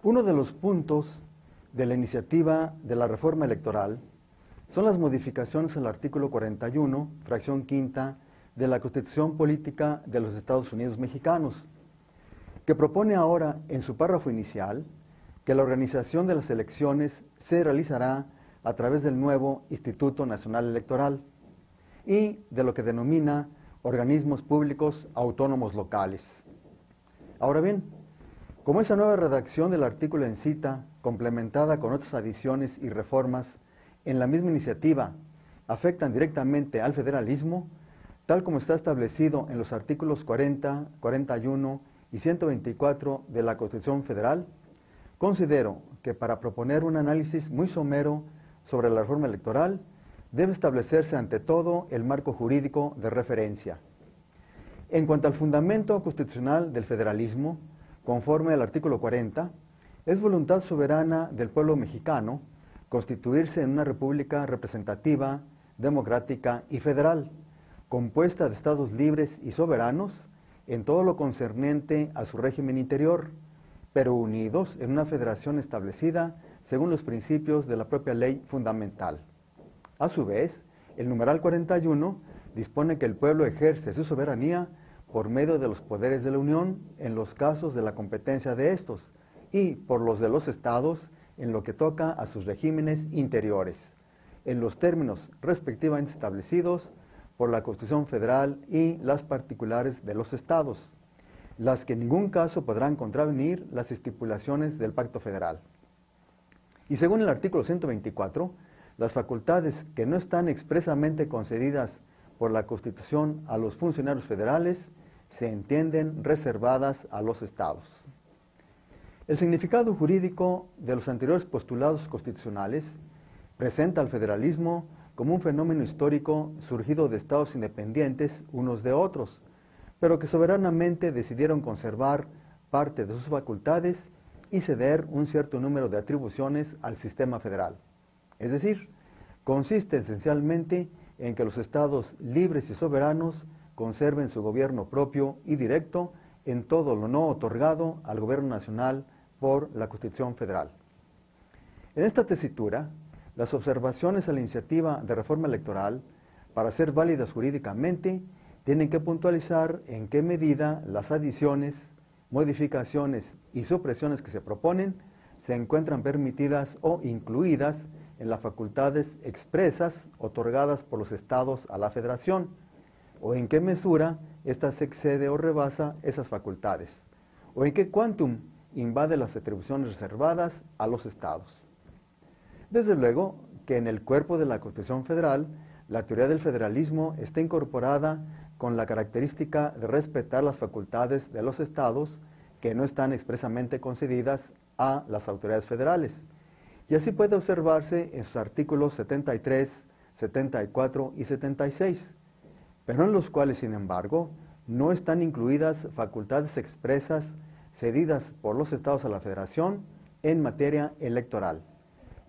Uno de los puntos de la iniciativa de la reforma electoral son las modificaciones al artículo 41, fracción quinta, de la Constitución Política de los Estados Unidos Mexicanos, que propone ahora, en su párrafo inicial, que la organización de las elecciones se realizará a través del nuevo Instituto Nacional Electoral y de lo que denomina organismos públicos autónomos locales. Ahora bien, como esa nueva redacción del artículo en cita, complementada con otras adiciones y reformas en la misma iniciativa, afectan directamente al federalismo, tal como está establecido en los artículos 40, 41 y 124 de la Constitución Federal, considero que para proponer un análisis muy somero sobre la reforma electoral, debe establecerse ante todo el marco jurídico de referencia. En cuanto al fundamento constitucional del federalismo, conforme al artículo 40, es voluntad soberana del pueblo mexicano constituirse en una república representativa, democrática y federal, compuesta de estados libres y soberanos en todo lo concerniente a su régimen interior, pero unidos en una federación establecida según los principios de la propia ley fundamental. A su vez, el numeral 41 dispone que el pueblo ejerce su soberanía por medio de los poderes de la Unión en los casos de la competencia de estos y por los de los estados en lo que toca a sus regímenes interiores, en los términos respectivamente establecidos por la Constitución Federal y las particulares de los estados, las que en ningún caso podrán contravenir las estipulaciones del Pacto Federal. Y según el artículo 124, las facultades que no están expresamente concedidas por la Constitución a los funcionarios federales se entienden reservadas a los estados. El significado jurídico de los anteriores postulados constitucionales presenta al federalismo como un fenómeno histórico surgido de estados independientes unos de otros, pero que soberanamente decidieron conservar parte de sus facultades y ceder un cierto número de atribuciones al sistema federal. Es decir, consiste esencialmente en que los estados libres y soberanos conserven su gobierno propio y directo en todo lo no otorgado al gobierno nacional por la Constitución Federal. En esta tesitura, las observaciones a la iniciativa de reforma electoral, para ser válidas jurídicamente, tienen que puntualizar en qué medida las adiciones, modificaciones y supresiones que se proponen se encuentran permitidas o incluidas en las facultades expresas otorgadas por los estados a la federación, o en qué mesura ésta se excede o rebasa esas facultades, o en qué quantum invade las atribuciones reservadas a los estados. Desde luego que en el cuerpo de la Constitución Federal, la teoría del federalismo está incorporada con la característica de respetar las facultades de los estados que no están expresamente concedidas a las autoridades federales, y así puede observarse en sus artículos 73, 74 y 76, pero en los cuales, sin embargo, no están incluidas facultades expresas cedidas por los estados a la federación en materia electoral,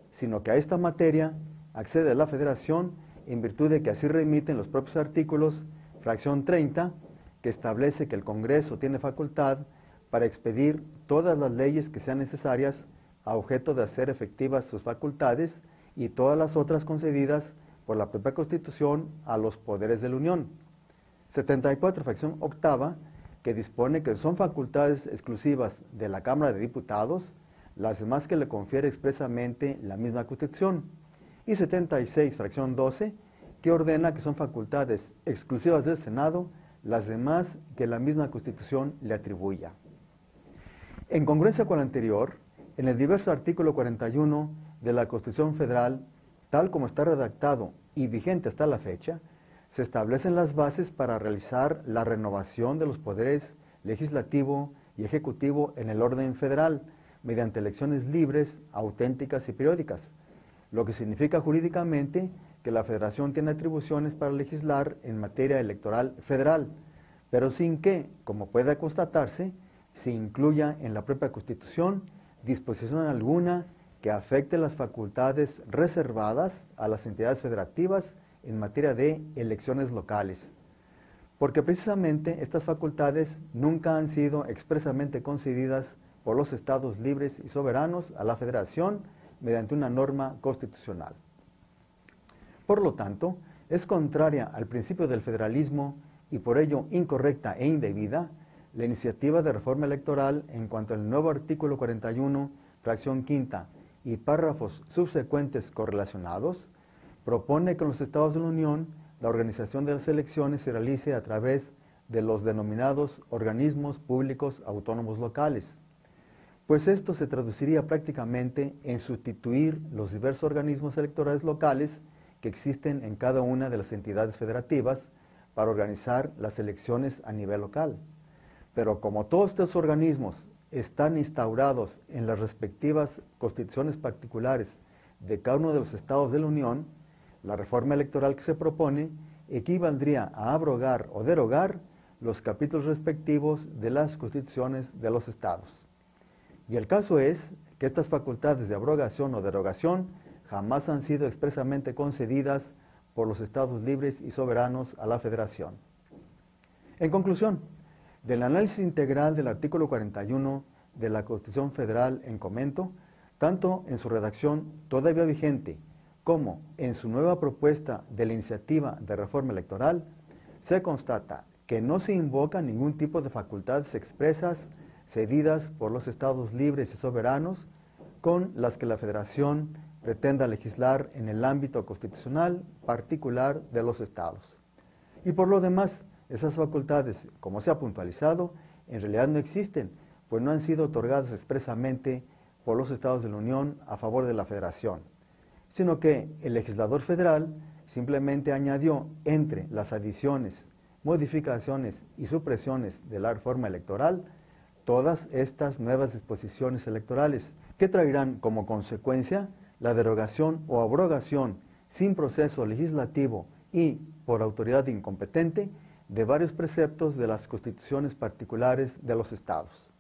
sino que a esta materia accede la federación en virtud de que así remiten los propios artículos, fracción 30, que establece que el Congreso tiene facultad para expedir todas las leyes que sean necesarias a objeto de hacer efectivas sus facultades y todas las otras concedidas por la propia Constitución a los poderes de la Unión. 74, fracción octava, que dispone que son facultades exclusivas de la Cámara de Diputados, las demás que le confiere expresamente la misma Constitución. Y 76, fracción 12, que ordena que son facultades exclusivas del Senado, las demás que la misma Constitución le atribuya. En congruencia con lo anterior, en el diverso artículo 41 de la Constitución Federal, tal como está redactado y vigente hasta la fecha, se establecen las bases para realizar la renovación de los poderes legislativo y ejecutivo en el orden federal, mediante elecciones libres, auténticas y periódicas, lo que significa jurídicamente que la Federación tiene atribuciones para legislar en materia electoral federal, pero sin que, como pueda constatarse, se incluya en la propia Constitución disposición alguna que afecte las facultades reservadas a las entidades federativas en materia de elecciones locales, porque precisamente estas facultades nunca han sido expresamente concedidas por los estados libres y soberanos a la Federación mediante una norma constitucional. Por lo tanto, es contraria al principio del federalismo y por ello incorrecta e indebida la iniciativa de reforma electoral en cuanto al nuevo artículo 41, fracción quinta y párrafos subsecuentes correlacionados, propone que en los estados de la Unión la organización de las elecciones se realice a través de los denominados organismos públicos autónomos locales, pues esto se traduciría prácticamente en sustituir los diversos organismos electorales locales que existen en cada una de las entidades federativas para organizar las elecciones a nivel local. Pero como todos estos organismos están instaurados en las respectivas constituciones particulares de cada uno de los estados de la Unión, la reforma electoral que se propone equivaldría a abrogar o derogar los capítulos respectivos de las constituciones de los estados. Y el caso es que estas facultades de abrogación o derogación jamás han sido expresamente concedidas por los estados libres y soberanos a la Federación. En conclusión, del análisis integral del artículo 41 de la Constitución Federal en comento, tanto en su redacción todavía vigente como en su nueva propuesta de la iniciativa de reforma electoral, se constata que no se invoca ningún tipo de facultades expresas cedidas por los estados libres y soberanos con las que la Federación pretenda legislar en el ámbito constitucional particular de los estados. Y por lo demás, esas facultades, como se ha puntualizado, en realidad no existen, pues no han sido otorgadas expresamente por los estados de la Unión a favor de la Federación, sino que el legislador federal simplemente añadió entre las adiciones, modificaciones y supresiones de la reforma electoral todas estas nuevas disposiciones electorales que traerán como consecuencia la derogación o abrogación sin proceso legislativo y por autoridad incompetente de varios preceptos de las constituciones particulares de los estados.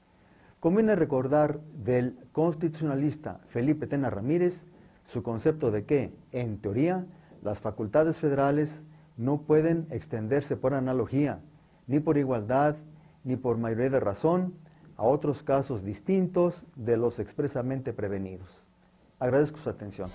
Conviene recordar del constitucionalista Felipe Tena Ramírez su concepto de que, en teoría, las facultades federales no pueden extenderse por analogía, ni por igualdad, ni por mayoría de razón, a otros casos distintos de los expresamente prevenidos. Agradezco su atención.